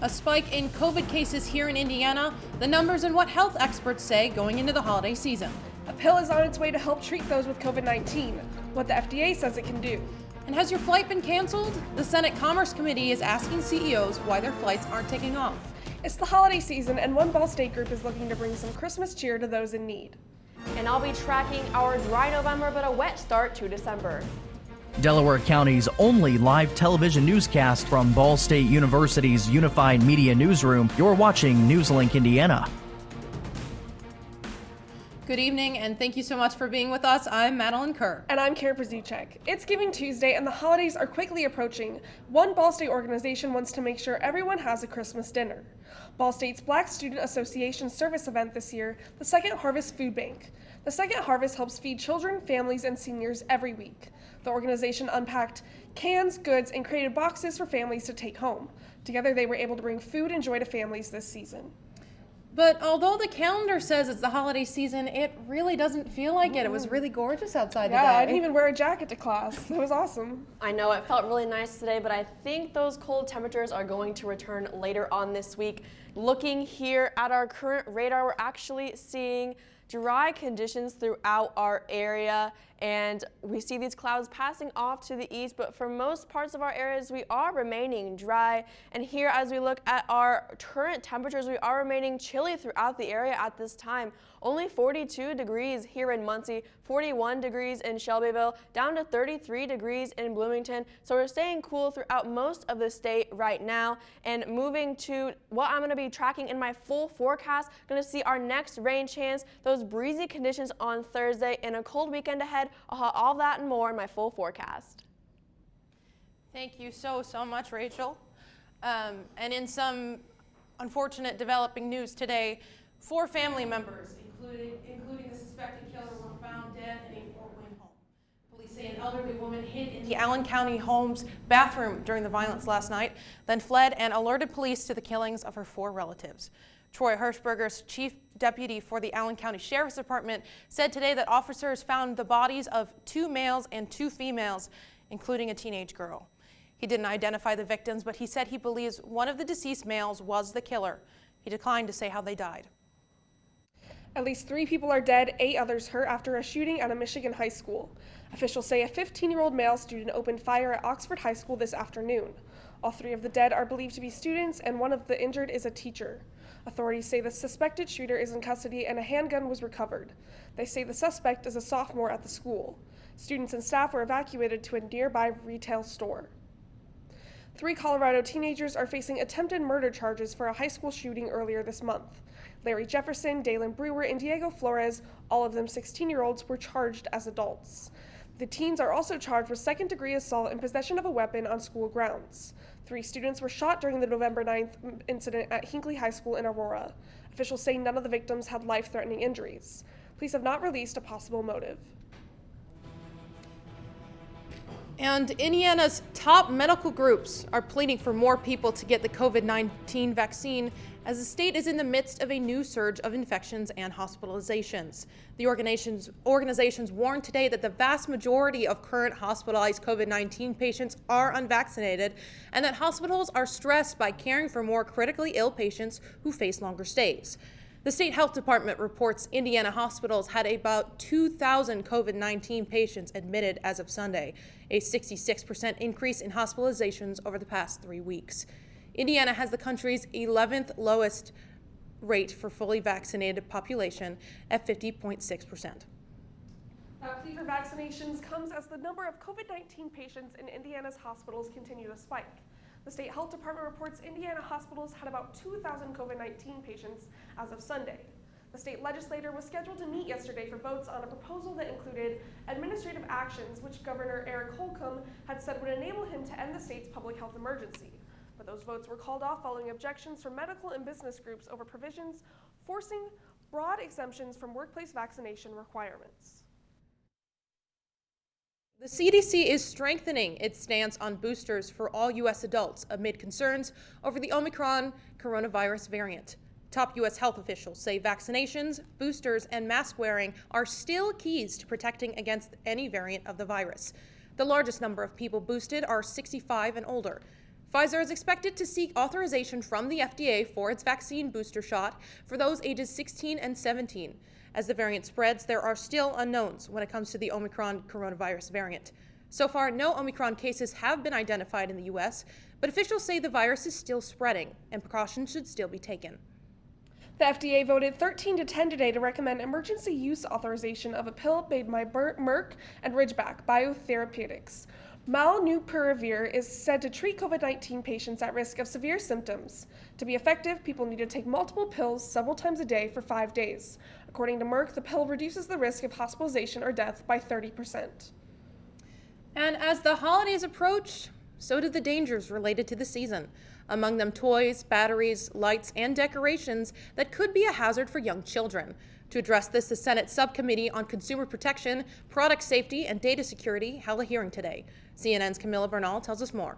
A spike in COVID cases here in Indiana, the numbers and what health experts say going into the holiday season. A pill is on its way to help treat those with COVID-19, what the FDA says it can do. And has your flight been canceled? The Senate Commerce Committee is asking CEOs why their flights aren't taking off. It's the holiday season, and one Ball State group is looking to bring some Christmas cheer to those in need. And I'll be tracking our dry November but a wet start to December. Delaware County's only live television newscast from Ball State University's Unified Media Newsroom. You're watching NewsLink Indiana. Good evening, and thank you so much for being with us. I'm Madeline Kerr. And I'm Kara Brzuchek. It's Giving Tuesday, and the holidays are quickly approaching. One Ball State organization wants to make sure everyone has a Christmas dinner. Ball State's Black Student Association service event this year, the Second Harvest Food Bank. The Second Harvest helps feed children, families, and seniors every week. The organization unpacked cans, goods, and created boxes for families to take home. Together, they were able to bring food and joy to families this season. But although the calendar says it's the holiday season, it really doesn't feel like it. It was really gorgeous outside today. Yeah, I didn't even wear a jacket to class. It was awesome. I know it felt really nice today, but I think those cold temperatures are going to return later on this week. Looking here at our current radar, we're actually seeing dry conditions throughout our area, and we see these clouds passing off to the east, but for most parts of our areas we are remaining dry. And here, as we look at our current temperatures, we are remaining chilly throughout the area at this time. Only 42 degrees here in Muncie, 41 degrees in Shelbyville, down to 33 degrees in Bloomington. So we're staying cool throughout most of the state right now. And moving to what I'm going to be tracking in my full forecast, going to see our next rain chance, those breezy conditions on Thursday, and a cold weekend ahead. I'll have all that and more in my full forecast. Thank you so much, Rachel. And in some unfortunate developing news today, 4 family members, including the suspected killer, were found dead in a Fort Wayne home. Police say an elderly woman hid in the Allen County home's bathroom during the violence last night, then fled and alerted police to the killings of her 4 relatives. Troy Hirschberger's chief deputy for the Allen County Sheriff's Department said today that officers found the bodies of 2 males and 2 females, including a teenage girl. He didn't identify the victims, but he said he believes one of the deceased males was the killer. He declined to say how they died. At least 3 people are dead, 8 others hurt after a shooting at a Michigan high school. Officials say a 15-year-old male student opened fire at Oxford High School this afternoon. All 3 of the dead are believed to be students, and one of the injured is a teacher. Authorities say the suspected shooter is in custody and a handgun was recovered. They say the suspect is a sophomore at the school. Students and staff were evacuated to a nearby retail store. 3 Colorado teenagers are facing attempted murder charges for a high school shooting earlier this month. Larry Jefferson, Dalen Brewer, and Diego Flores, all of them 16-year-olds, were charged as adults. The teens are also charged with second-degree assault and possession of a weapon on school grounds. 3 students were shot during the November 9th incident at Hinckley High School in Aurora. Officials say none of the victims had life-threatening injuries. Police have not released a possible motive. And Indiana's top medical groups are pleading for more people to get the COVID-19 vaccine as the state is in the midst of a new surge of infections and hospitalizations. The organizations warned today that the vast majority of current hospitalized COVID-19 patients are unvaccinated and that hospitals are stressed by caring for more critically ill patients who face longer stays. The state health department reports Indiana hospitals had about 2,000 COVID-19 patients admitted as of Sunday, a 66% increase in hospitalizations over the past 3 weeks. Indiana has the country's 11th lowest rate for fully vaccinated population at 50.6%. That plea for vaccinations comes as the number of COVID-19 patients in Indiana's hospitals continue to spike. The state health department reports Indiana hospitals had about 2,000 COVID-19 patients as of Sunday. The state legislature was scheduled to meet yesterday for votes on a proposal that included administrative actions, which Governor Eric Holcomb had said would enable him to end the state's public health emergency. But those votes were called off following objections from medical and business groups over provisions forcing broad exemptions from workplace vaccination requirements. The CDC is strengthening its stance on boosters for all U.S. adults amid concerns over the Omicron coronavirus variant. Top U.S. health officials say vaccinations, boosters, and mask wearing are still keys to protecting against any variant of the virus. The largest number of people boosted are 65 and older. Pfizer is expected to seek authorization from the FDA for its vaccine booster shot for those ages 16 and 17. As the variant spreads, there are still unknowns when it comes to the Omicron coronavirus variant. So far, no Omicron cases have been identified in the U.S., but officials say the virus is still spreading and precautions should still be taken. The FDA voted 13 to 10 today to recommend emergency use authorization of a pill made by Merck and Ridgeback Biotherapeutics. Molnupiravir is said to treat COVID-19 patients at risk of severe symptoms. To be effective, people need to take multiple pills several times a day for 5 days. According to Merck, the pill reduces the risk of hospitalization or death by 30%. And as the holidays approach, so do the dangers related to the season. Among them, toys, batteries, lights, and decorations that could be a hazard for young children. To address this, the Senate Subcommittee on Consumer Protection, Product Safety, and Data Security held a hearing today. CNN's Camilla Bernal tells us more.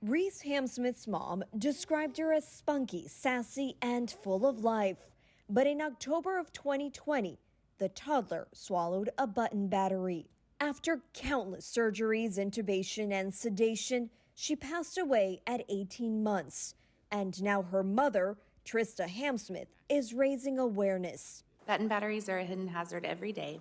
Reese Hamsmith's mom described her as spunky, sassy, and full of life. But in October of 2020, the toddler swallowed a button battery. After countless surgeries, intubation, and sedation, she passed away at 18 months. And now her mother, Trista Hamsmith, is raising awareness. Button batteries are a hidden hazard every day,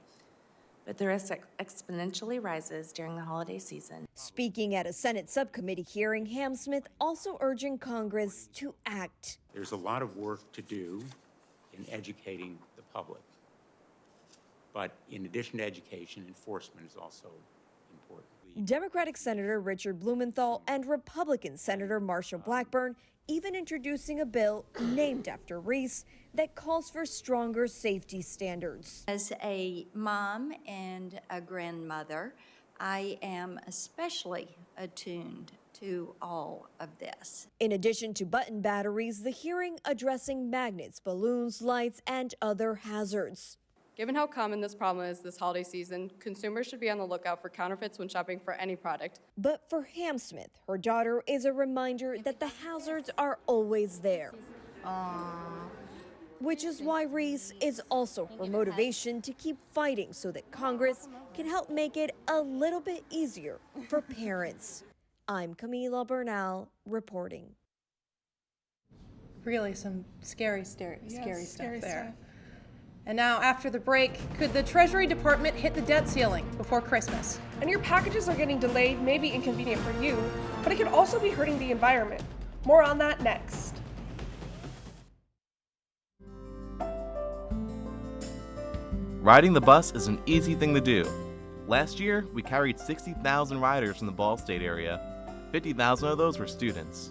but the risk exponentially rises during the holiday season. Speaking at a Senate subcommittee hearing, Hamsmith also urging Congress to act. There's a lot of work to do in educating the public. But in addition to education, enforcement is also important. Democratic Senator Richard Blumenthal and Republican Senator Marsha Blackburn even introducing a bill named after Reese that calls for stronger safety standards. As a mom and a grandmother, I am especially attuned to all of this. In addition to button batteries, the hearing addressing magnets, balloons, lights, and other hazards. Given how common this problem is this holiday season, consumers should be on the lookout for counterfeits when shopping for any product. But for Hamsmith, her daughter is a reminder that the hazards are always there. Which is why Reese is also her motivation to keep fighting so that Congress can help make it a little bit easier for parents. I'm Camila Bernal reporting. Really some scary stuff there. And now, after the break, could the Treasury Department hit the debt ceiling before Christmas? And your packages are getting delayed, may be inconvenient for you, but it could also be hurting the environment. More on that next. Riding the bus is an easy thing to do. Last year, we carried 60,000 riders from the Ball State area. 50,000 of those were students.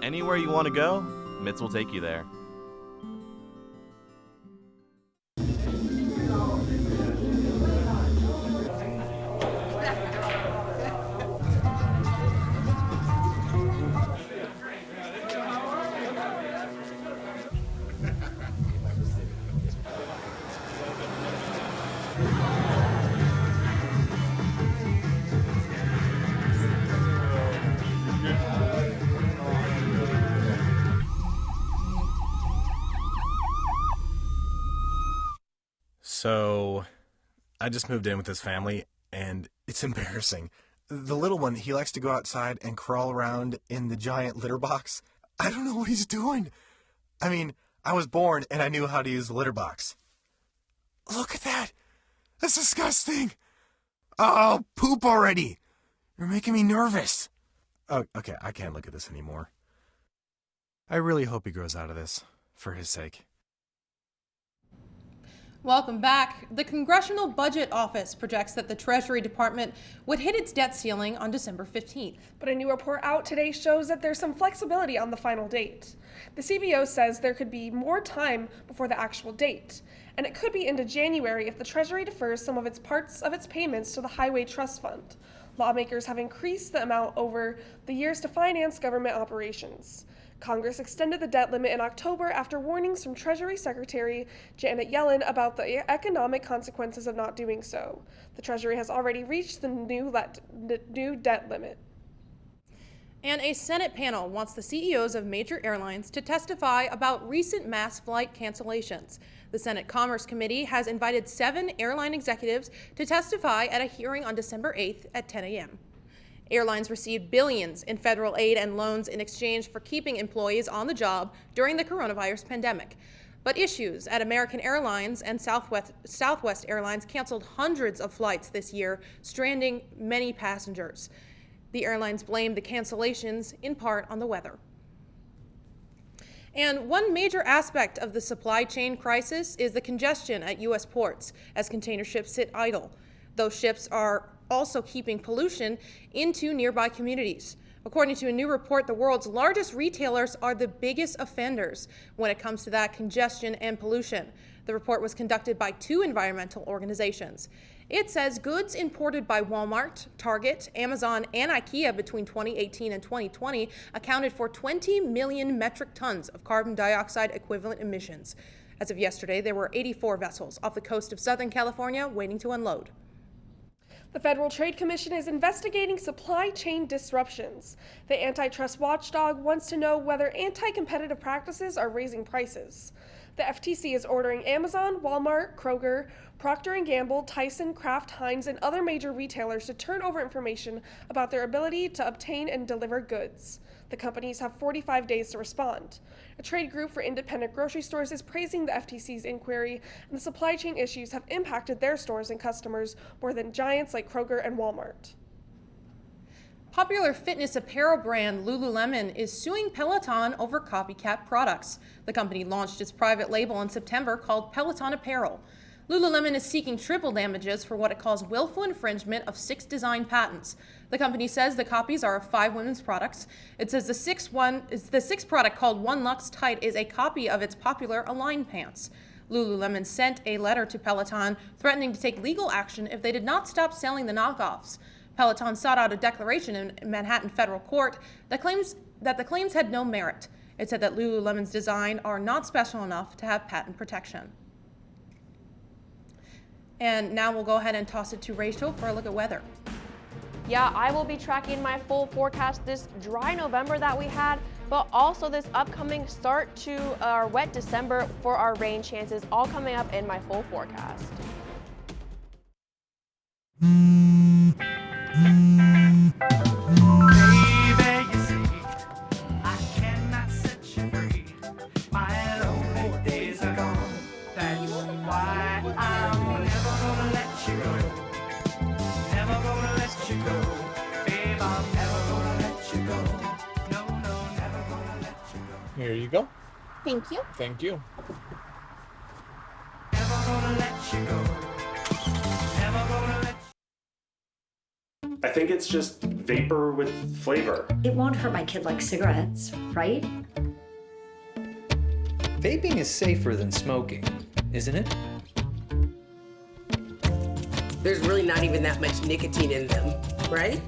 Anywhere you want to go, MITS will take you there. So, I just moved in with this family, and it's embarrassing. The little one, he likes to go outside and crawl around in the giant litter box. I don't know what he's doing. I mean, I was born and I knew how to use the litter box. Look at that! That's disgusting! Oh, poop already! You're making me nervous. Oh, okay, I can't look at this anymore. I really hope he grows out of this, for his sake. Welcome back. The Congressional Budget Office projects that the Treasury Department would hit its debt ceiling on December 15th. But a new report out today shows that there's some flexibility on the final date. The CBO says there could be more time before the actual date, and it could be into January if the Treasury defers some of its parts of its payments to the Highway Trust Fund. Lawmakers have increased the amount over the years to finance government operations. Congress extended the debt limit in October after warnings from Treasury Secretary Janet Yellen about the economic consequences of not doing so. The Treasury has already reached the new debt limit. And a Senate panel wants the CEOs of major airlines to testify about recent mass flight cancellations. The Senate Commerce Committee has invited 7 airline executives to testify at a hearing on December 8th at 10 a.m. Airlines received billions in federal aid and loans in exchange for keeping employees on the job during the coronavirus pandemic. But issues at American Airlines and Southwest Airlines canceled hundreds of flights this year, stranding many passengers. The airlines blamed the cancellations in part on the weather. And one major aspect of the supply chain crisis is the congestion at U.S. ports as container ships sit idle. Those ships are also keeping pollution into nearby communities. According to a new report, the world's largest retailers are the biggest offenders when it comes to that congestion and pollution. The report was conducted by 2 environmental organizations. It says goods imported by Walmart, Target, Amazon, and IKEA between 2018 and 2020 accounted for 20 million metric tons of carbon dioxide equivalent emissions. As of yesterday, there were 84 vessels off the coast of Southern California waiting to unload. The Federal Trade Commission is investigating supply chain disruptions. The antitrust watchdog wants to know whether anti-competitive practices are raising prices. The FTC is ordering Amazon, Walmart, Kroger, Procter & Gamble, Tyson, Kraft, Heinz, and other major retailers to turn over information about their ability to obtain and deliver goods. The companies have 45 days to respond. A trade group for independent grocery stores is praising the FTC's inquiry, and the supply chain issues have impacted their stores and customers more than giants like Kroger and Walmart. Popular fitness apparel brand Lululemon is suing Peloton over copycat products. The company launched its private label in September called Peloton Apparel. Lululemon is seeking triple damages for what it calls willful infringement of 6 design patents. The company says the copies are of 5 women's products. It says the sixth product called One Lux Tight is a copy of its popular Align pants. Lululemon sent a letter to Peloton threatening to take legal action if they did not stop selling the knockoffs. Peloton sought out a declaration in Manhattan federal court that claims that the claims had no merit. It said that Lululemon's design are not special enough to have patent protection. And now we'll go ahead and toss it to Rachel for a look at weather. Yeah, I will be tracking my full forecast this dry November that we had, but also this upcoming start to our wet December for our rain chances, all coming up in my full forecast. Here you go. Thank you. Thank you. I think it's just vapor with flavor. It won't hurt my kid like cigarettes, right? Vaping is safer than smoking, isn't it? There's really not even that much nicotine in them, right?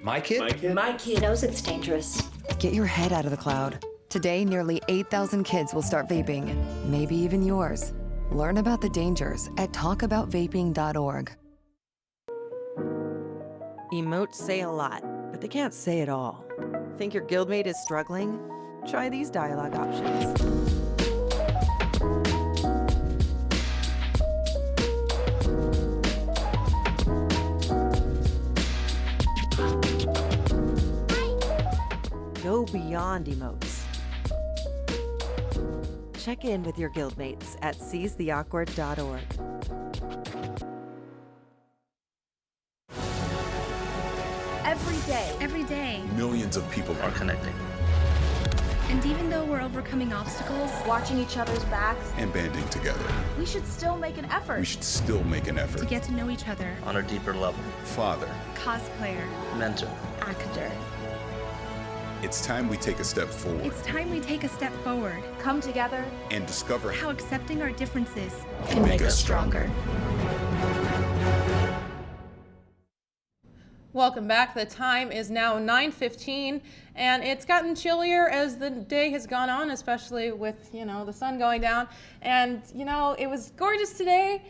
My kid? My kid knows it's dangerous. Get your head out of the cloud. Today, nearly 8,000 kids will start vaping, maybe even yours. Learn about the dangers at talkaboutvaping.org. Emotes say a lot, but they can't say it all. Think your guildmate is struggling? Try these dialogue options. Go beyond emotes. Check in with your guildmates at seizetheawkward.org. Every day, millions of people are connecting. And even though we're overcoming obstacles, watching each other's backs, and banding together, we should still make an effort. We should still make an effort to get to know each other on a deeper level. Father, cosplayer, mentor, actor. It's time we take a step forward. It's time we take a step forward. Come together and discover how accepting our differences can make us stronger. Welcome back. The time is now 9:15, and it's gotten chillier as the day has gone on, especially with, the sun going down. And, it was gorgeous today,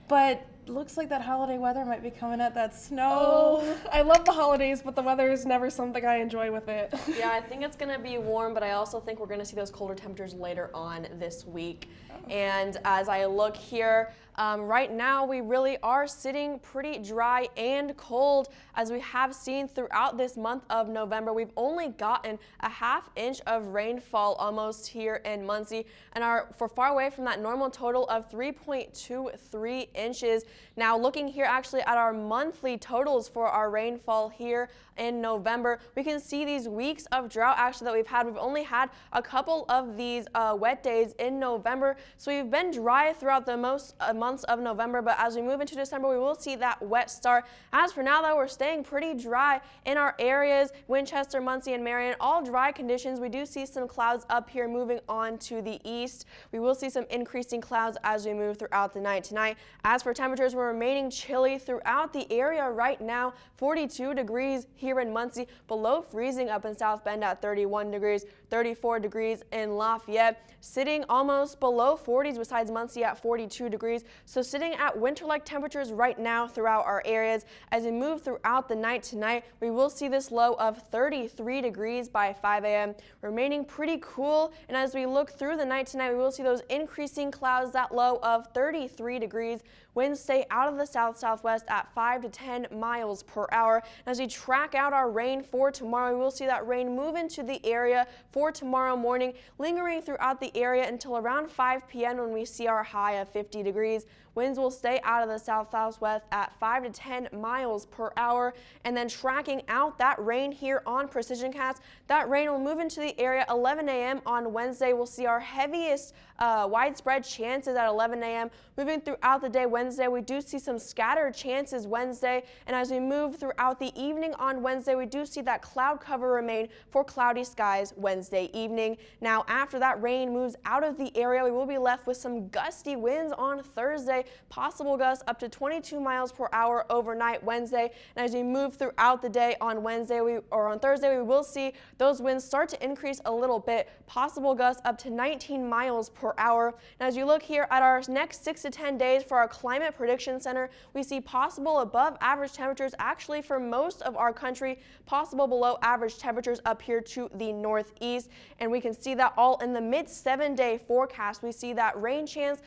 but looks like that holiday weather might be coming at that snow. Oh, I love the holidays, but the weather is never something I enjoy with it. Yeah, I think it's going to be warm, but I also think we're going to see those colder temperatures later on this week. And as I look here, right now we really are sitting pretty dry and cold, as we have seen throughout this month of November. We've only gotten a ½ inch of rainfall almost here in Muncie, and are far away from that normal total of 3.23 inches. Now looking here actually at our monthly totals for our rainfall here in November, we can see these weeks of drought actually that we've had. We've only had a couple of these wet days in November, so we've been dry throughout the most months of November, but as we move into December, we will see that wet start. As for now, though, we're staying pretty dry in our areas, Winchester, Muncie, and Marion, all dry conditions. We do see some clouds up here moving on to the east. We will see some increasing clouds as we move throughout the night tonight. As for temperatures, we're remaining chilly throughout the area right now. 42 degrees here in Muncie, below freezing up in South Bend at 31 degrees, 34 degrees in Lafayette, sitting almost below 40s besides Muncie at 42 degrees. So sitting at winter-like temperatures right now throughout our areas. As we move throughout the night tonight, we will see this low of 33 degrees by 5 a.m., remaining pretty cool. And as we look through the night tonight, we will see those increasing clouds, that low of 33 degrees. Winds stay out of the south-southwest at 5 to 10 miles per hour. And as we track out our rain for tomorrow, we will see that rain move into the area for tomorrow morning, lingering throughout the area until around 5 p.m. when we see our high of 50 degrees. Winds will stay out of the south-southwest at 5 to 10 miles per hour. And then tracking out that rain here on Precision Cast, that rain will move into the area 11 a.m. on Wednesday. We'll see our heaviest widespread chances at 11 a.m. Moving throughout the day Wednesday, we do see some scattered chances Wednesday. And as we move throughout the evening on Wednesday, we do see that cloud cover remain for cloudy skies Wednesday evening. Now, after that rain moves out of the area, we will be left with some gusty winds on Thursday. Possible gusts up to 22 miles per hour overnight Wednesday. And as we move throughout the day on Thursday, we will see those winds start to increase a little bit. Possible gusts up to 19 miles per hour. And as you look here at our next 6 to 10 days for our Climate Prediction Center, we see possible above average temperatures actually for most of our country, possible below average temperatures up here to the northeast. And we can see that all in the mid 7-day forecast. We see that rain chance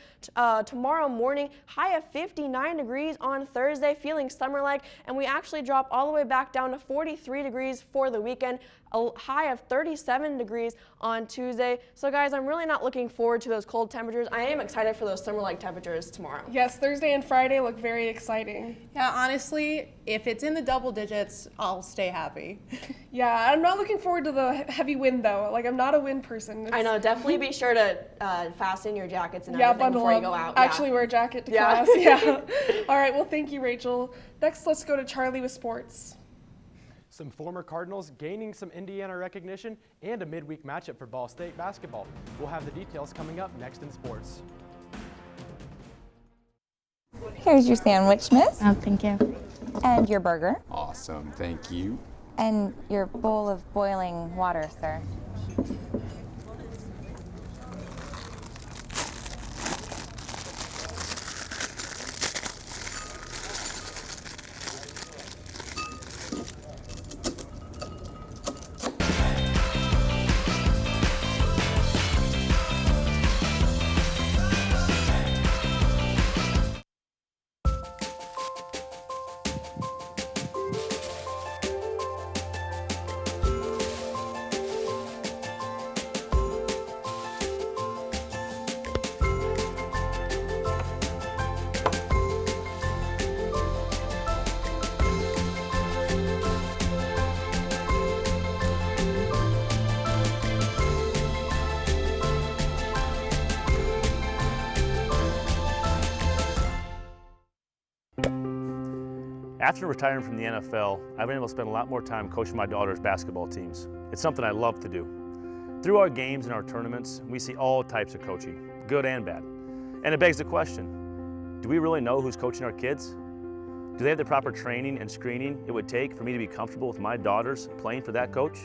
tomorrow morning, high of 59 degrees on Thursday, feeling summer-like, and we actually drop all the way back down to 43 degrees for the weekend, a high of 37 degrees on Tuesday. So guys, I'm really not looking forward to those cold temperatures. I am excited for those summer-like temperatures tomorrow. Yes, Thursday and Friday look very exciting. Yeah, honestly, if it's in the double digits, I'll stay happy. Yeah, I'm not looking forward to the heavy wind though. Like, I'm not a wind person. I know, definitely be sure to fasten your jackets and yeah, everything bundle before up. you go out. Actually wear a jacket to class. Yeah. All right, well, thank you, Rachel. Next, let's go to Charlie with sports. Some former Cardinals gaining some Indiana recognition, and a midweek matchup for Ball State basketball. We'll have the details coming up next in sports. Here's your sandwich, miss. Oh, thank you. And your burger. Awesome, thank you. And your bowl of boiling water, sir. After retiring from the NFL, I've been able to spend a lot more time coaching my daughter's basketball teams. It's something I love to do. Through our games and our tournaments, we see all types of coaching, good and bad. And it begs the question, do we really know who's coaching our kids? Do they have the proper training and screening it would take for me to be comfortable with my daughters playing for that coach?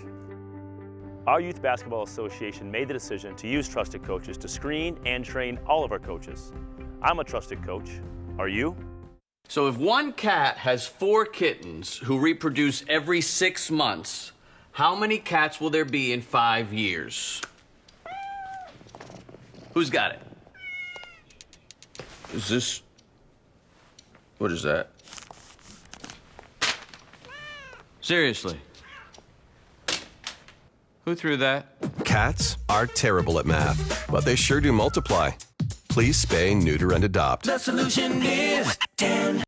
Our Youth Basketball Association made the decision to use trusted coaches to screen and train all of our coaches. I'm a trusted coach. Are you? So if one cat has 4 kittens who reproduce every 6 months, how many cats will there be in 5 years? Who's got it? Is this... What is that? Seriously? Who threw that? Cats are terrible at math, but they sure do multiply. Please spay, neuter, and adopt. The solution is 10.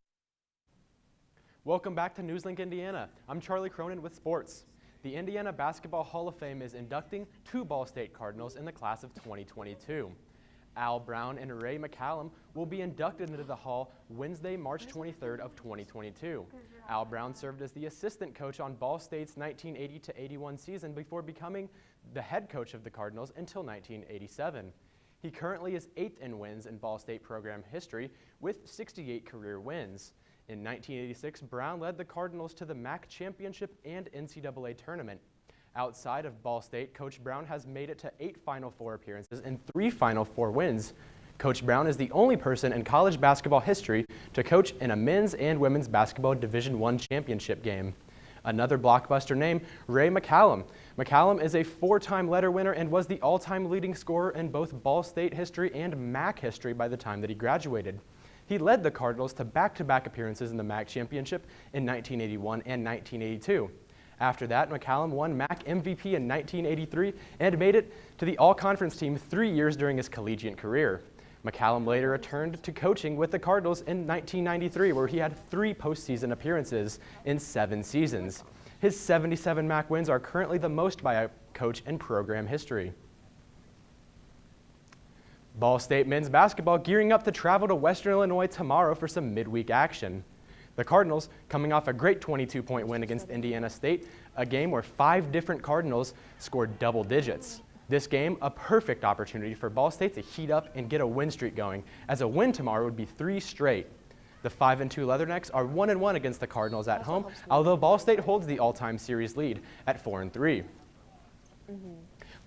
Welcome back to NewsLink Indiana. I'm Charlie Cronin with sports. The Indiana Basketball Hall of Fame is inducting 2 Ball State Cardinals in the class of 2022. Al Brown and Ray McCallum will be inducted into the Hall Wednesday, March 23rd of 2022. Al Brown served as the assistant coach on Ball State's 1980-81 season before becoming the head coach of the Cardinals until 1987. He currently is 8th in wins in Ball State program history with 68 career wins. In 1986, Brown led the Cardinals to the MAC championship and NCAA tournament. Outside of Ball State, Coach Brown has made it to 8 Final Four appearances and 3 Final Four wins. Coach Brown is the only person in college basketball history to coach in a men's and women's basketball Division I championship game. Another blockbuster name, Ray McCallum. McCallum is a 4-time letter winner and was the all-time leading scorer in both Ball State history and MAC history by the time that he graduated. He led the Cardinals to back-to-back appearances in the MAC championship in 1981 and 1982. After that, McCallum won MAC MVP in 1983 and made it to the all-conference team 3 years during his collegiate career. McCallum later returned to coaching with the Cardinals in 1993, where he had 3 postseason appearances in 7 seasons. His 77 MAC wins are currently the most by a coach in program history. Ball State men's basketball gearing up to travel to Western Illinois tomorrow for some midweek action. The Cardinals, coming off a great 22-point win against Indiana State, a game where 5 different Cardinals scored double digits. This game, a perfect opportunity for Ball State to heat up and get a win streak going, as a win tomorrow would be 3 straight. The 5-2 Leathernecks are 1-1 against the Cardinals at home, although Ball State holds the all-time series lead at 4-3.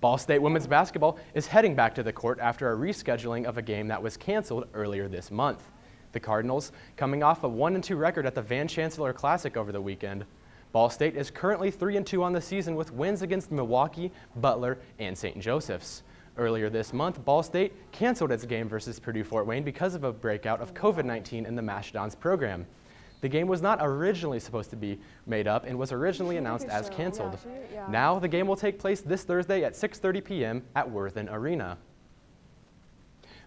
Ball State women's basketball is heading back to the court after a rescheduling of a game that was canceled earlier this month. The Cardinals, coming off a 1-2 record at the Van Chancellor Classic over the weekend. Ball State is currently 3-2 on the season with wins against Milwaukee, Butler, and St. Joseph's. Earlier this month, Ball State canceled its game versus Purdue-Fort Wayne because of a breakout of COVID-19 in the Mastodons program. The game was not originally supposed to be made up and was originally announced as canceled. Now the game will take place this Thursday at 6:30 p.m. at Worthen Arena.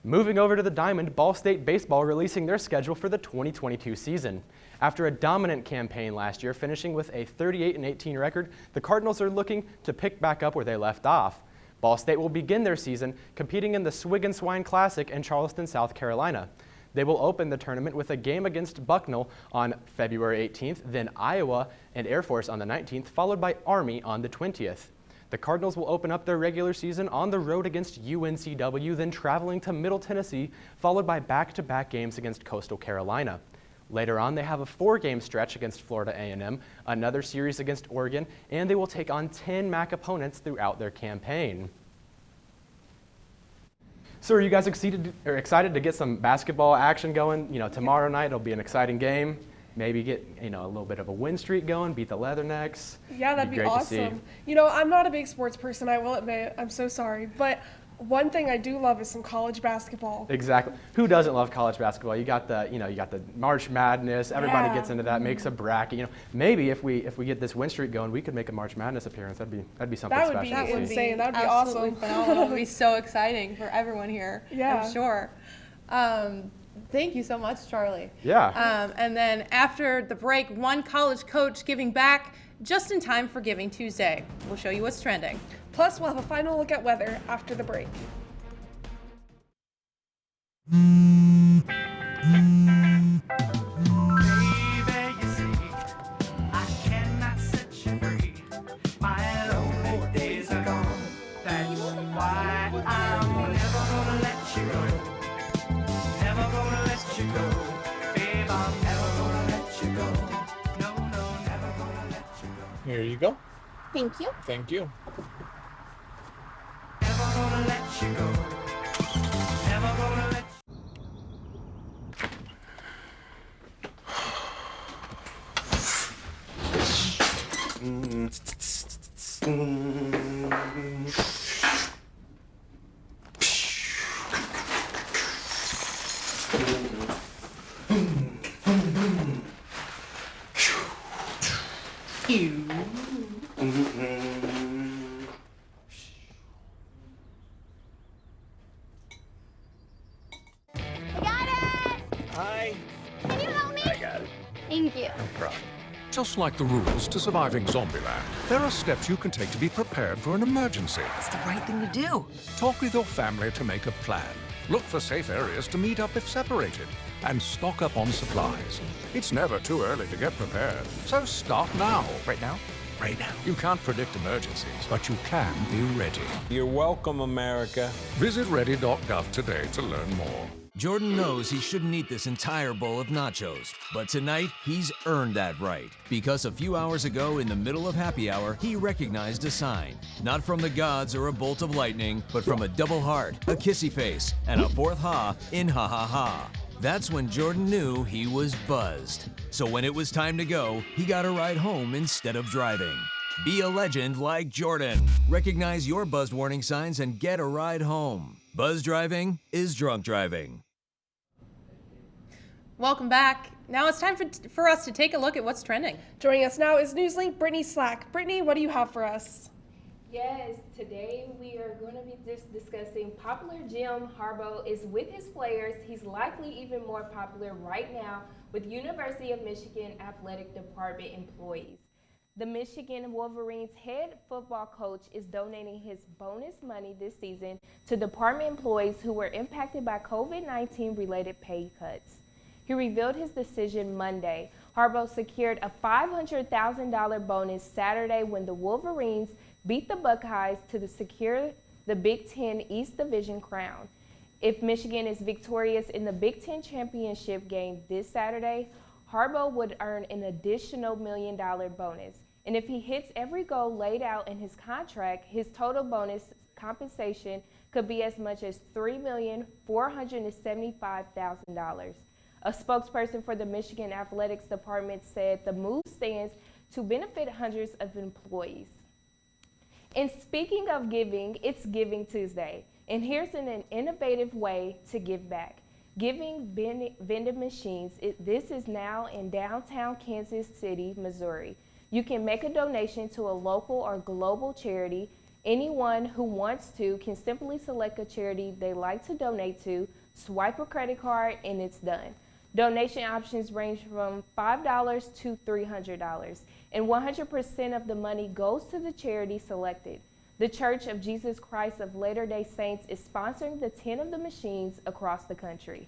Moving over to the Diamond, Ball State baseball releasing their schedule for the 2022 season. After a dominant campaign last year, finishing with a 38-18 record, the Cardinals are looking to pick back up where they left off. Ball State will begin their season competing in the Swig and Swine Classic in Charleston, South Carolina. They will open the tournament with a game against Bucknell on February 18th, then Iowa and Air Force on the 19th, followed by Army on the 20th. The Cardinals will open up their regular season on the road against UNCW, then traveling to Middle Tennessee, followed by back-to-back games against Coastal Carolina. Later on, they have a 4-game stretch against Florida A&M, another series against Oregon, and they will take on 10 MAC opponents throughout their campaign. So are you guys excited to get some basketball action going? You know, tomorrow night it'll be an exciting game. Maybe get, a little bit of a win streak going, beat the Leathernecks. Yeah, that'd be awesome. You know, I'm not a big sports person, I will admit. I'm so sorry. But one thing I do love is some college basketball. Exactly. Who doesn't love college basketball? You got the March Madness. Everybody gets into that, makes a bracket. Maybe if we get this win streak going, we could make a March Madness appearance. That'd be something special. That would be insane. That would be awesome. Phenomenal. It would be so exciting for everyone here. Yeah. I'm sure. Thank you so much, Charlie. Yeah. And then after the break, one college coach giving back just in time for Giving Tuesday. We'll show you what's trending. Plus, we'll have a final look at weather after the break. Baby, you see Here you go. Thank you. Thank you. Hi. Can you help me? I got it. Thank you. No problem. Just like the rules to surviving Zombieland, there are steps you can take to be prepared for an emergency. It's the right thing to do. Talk with your family to make a plan. Look for safe areas to meet up if separated. And stock up on supplies. It's never too early to get prepared, so start now. Right now? Right now. You can't predict emergencies, but you can be ready. You're welcome, America. Visit ready.gov today to learn more. Jordan knows he shouldn't eat this entire bowl of nachos, but tonight he's earned that right. Because a few hours ago, in the middle of happy hour, he recognized a sign. Not from the gods or a bolt of lightning, but from a double heart, a kissy face, and a fourth ha in ha ha ha. That's when Jordan knew he was buzzed. So when it was time to go, he got a ride home instead of driving. Be a legend like Jordan. Recognize your buzzed warning signs and get a ride home. Buzz driving is drunk driving. Welcome back. Now it's time for us to take a look at what's trending. Joining us now is NewsLink Brittany Slack. Brittany, what do you have for us? Yes, today we are going to be discussing popular Jim Harbaugh is with his players. He's likely even more popular right now with University of Michigan Athletic Department employees. The Michigan Wolverines head football coach is donating his bonus money this season to department employees who were impacted by COVID-19 related pay cuts. He revealed his decision Monday. Harbaugh secured a $500,000 bonus Saturday when the Wolverines beat the Buckeyes to secure the Big Ten East Division crown. If Michigan is victorious in the Big Ten championship game this Saturday, Harbaugh would earn an additional $1 million bonus. And if he hits every goal laid out in his contract, his total bonus compensation could be as much as $3,475,000. A spokesperson for the Michigan Athletics Department said the move stands to benefit hundreds of employees. And speaking of giving, it's Giving Tuesday. And here's an innovative way to give back. Giving vending machines. This is now in downtown Kansas City, Missouri. You can make a donation to a local or global charity. Anyone who wants to can simply select a charity they like to donate to, swipe a credit card, and it's done. Donation options range from $5 to $300, and 100% of the money goes to the charity selected. The Church of Jesus Christ of Latter-day Saints is sponsoring the 10 of the machines across the country.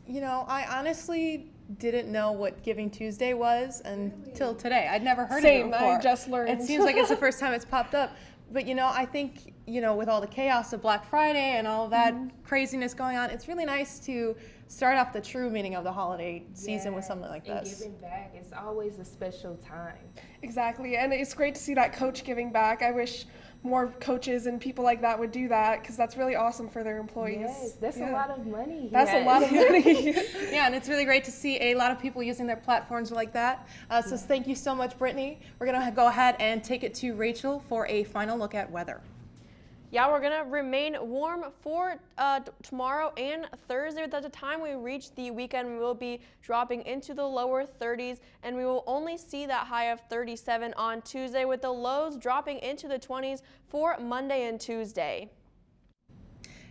You know, I honestly didn't know what Giving Tuesday was until today. I'd never heard of it before. I just learned. It seems like it's the first time it's popped up. But, you know, I think, you know, with all the chaos of Black Friday and all of that craziness going on, it's really nice to start off the true meaning of the holiday season with something like this. And giving back, it's always a special time. Exactly, and it's great to see that coach giving back. I wish more coaches and people like that would do that because that's really awesome for their employees. Yes, that's a lot of money. That's a lot of money. Yeah, and it's really great to see a lot of people using their platforms like that. So thank you so much, Brittany. We're going to go ahead and take it to Rachel for a final look at weather. Yeah, we're going to remain warm for tomorrow and Thursday. At the time we reach the weekend, we will be dropping into the lower 30s, and we will only see that high of 37 on Tuesday, with the lows dropping into the 20s for Monday and Tuesday.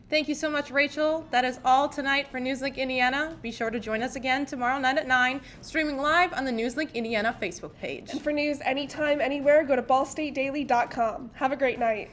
Thank you so much, Rachel. That is all tonight for NewsLink Indiana. Be sure to join us again tomorrow night at 9, streaming live on the NewsLink Indiana Facebook page. And for news anytime, anywhere, go to ballstatedaily.com. Have a great night.